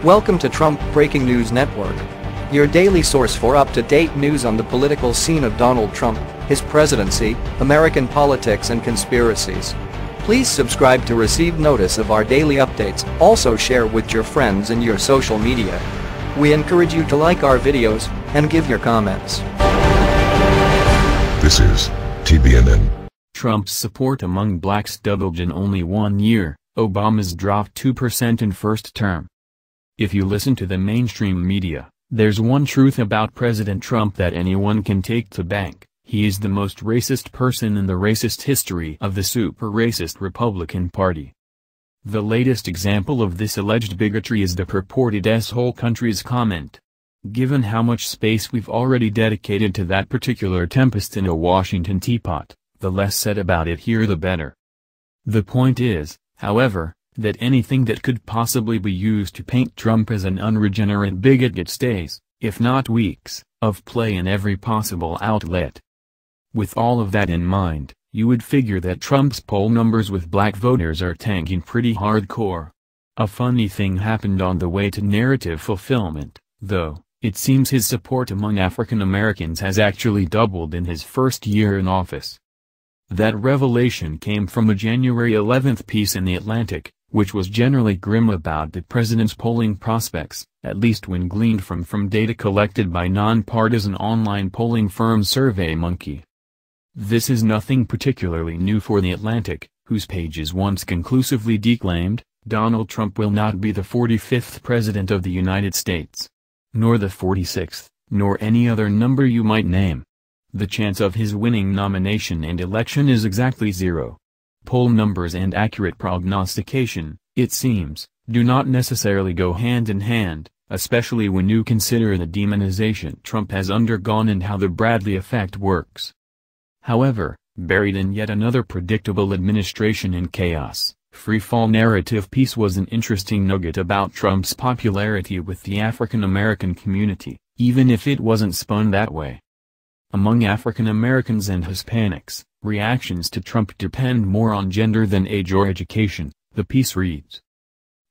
Welcome to Trump Breaking News Network, your daily source for up-to-date news on the political scene of Donald Trump, his presidency, American politics and conspiracies. Please subscribe to receive notice of our daily updates. Also share with your friends and your social media. We encourage you to like our videos and give your comments. This is TBNN. Trump's support among blacks doubled in only 1 year. Obama's dropped 2% in first term. If you listen to the mainstream media, there's one truth about President Trump that anyone can take to bank: he is the most racist person in the racist history of the super-racist Republican Party. The latest example of this alleged bigotry is the purported "whole country's" comment. Given how much space we've already dedicated to that particular tempest in a Washington teapot, the less said about it here the better. The point is, however, that anything that could possibly be used to paint Trump as an unregenerate bigot gets days, if not weeks, of play in every possible outlet. With all of that in mind, you would figure that Trump's poll numbers with black voters are tanking pretty hardcore. A funny thing happened on the way to narrative fulfillment, though. It seems his support among African Americans has actually doubled in his first year in office. That revelation came from a January 11th piece in The Atlantic, which was generally grim about the president's polling prospects, at least when gleaned from data collected by nonpartisan online polling firm SurveyMonkey. This is nothing particularly new for The Atlantic, whose pages once conclusively declaimed, Donald Trump will not be the 45th president of the United States. Nor the 46th, nor any other number you might name. The chance of his winning nomination and election is exactly zero. Poll numbers and accurate prognostication, it seems, do not necessarily go hand in hand, especially when you consider the demonization Trump has undergone and how the Bradley effect works. However, buried in yet another predictable administration in chaos, freefall narrative piece was an interesting nugget about Trump's popularity with the African American community, even if it wasn't spun that way. Among African Americans and Hispanics, reactions to Trump depend more on gender than age or education, the piece reads.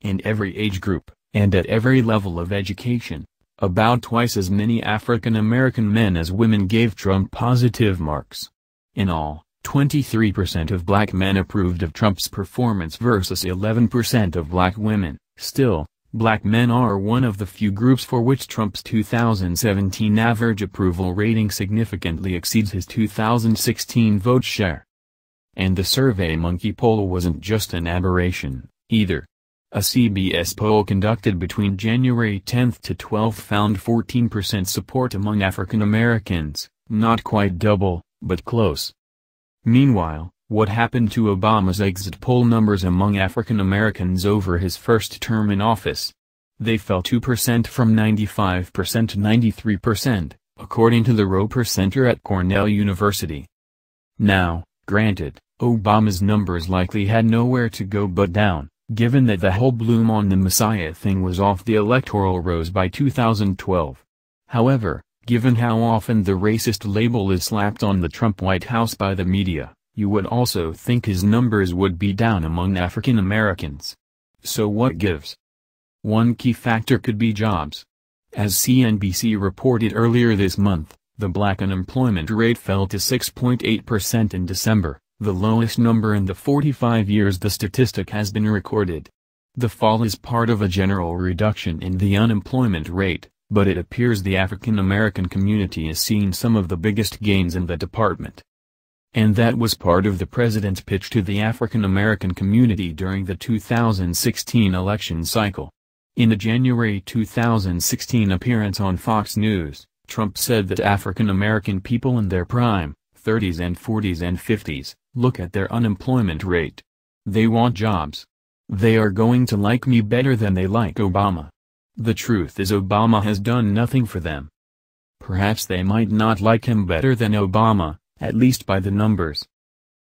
In every age group, and at every level of education, about twice as many African American men as women gave Trump positive marks. In all, 23% of black men approved of Trump's performance versus 11% of black women. Still, black men are one of the few groups for which Trump's 2017 average approval rating significantly exceeds his 2016 vote share. And the SurveyMonkey poll wasn't just an aberration, either. A CBS poll conducted between January 10 to 12 found 14% support among African Americans, not quite double, but close. Meanwhile, what happened to Obama's exit poll numbers among African Americans over his first term in office? They fell 2% from 95% to 93%, according to the Roper Center at Cornell University. Now, granted, Obama's numbers likely had nowhere to go but down, given that the whole bloom on the Messiah thing was off the electoral rolls by 2012. However, given how often the racist label is slapped on the Trump White House by the media, you would also think his numbers would be down among African Americans. So what gives? One key factor could be jobs. As CNBC reported earlier this month, the black unemployment rate fell to 6.8% in December, the lowest number in the 45 years the statistic has been recorded. The fall is part of a general reduction in the unemployment rate, but it appears the African American community is seeing some of the biggest gains in the department. And that was part of the president's pitch to the African American community during the 2016 election cycle. In a January 2016 appearance on Fox News, Trump said that African American people in their prime, 30s and 40s and 50s, look at their unemployment rate. They want jobs. They are going to like me better than they like Obama. The truth is Obama has done nothing for them. Perhaps they might not like him better than Obama, at least by the numbers.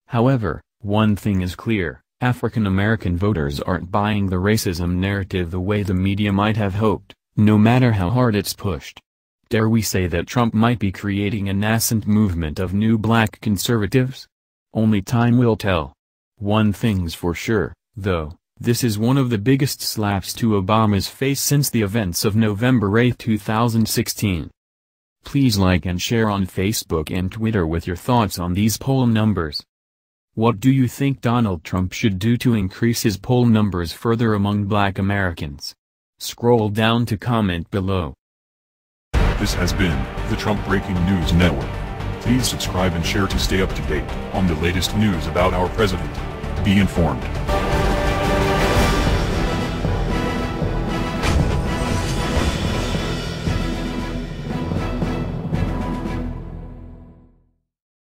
However, one thing is clear, African American voters aren't buying the racism narrative the way the media might have hoped, no matter how hard it's pushed. Dare we say that Trump might be creating a nascent movement of new black conservatives? Only time will tell. One thing's for sure, though, This is one of the biggest slaps to Obama's face since the events of November 8, 2016. Please like and share on Facebook and Twitter with your thoughts on these poll numbers. What do you think Donald Trump should do to increase his poll numbers further among Black Americans? Scroll down to comment below. This has been the Trump Breaking News Network. Please subscribe and share to stay up to date on the latest news about our president. Be informed.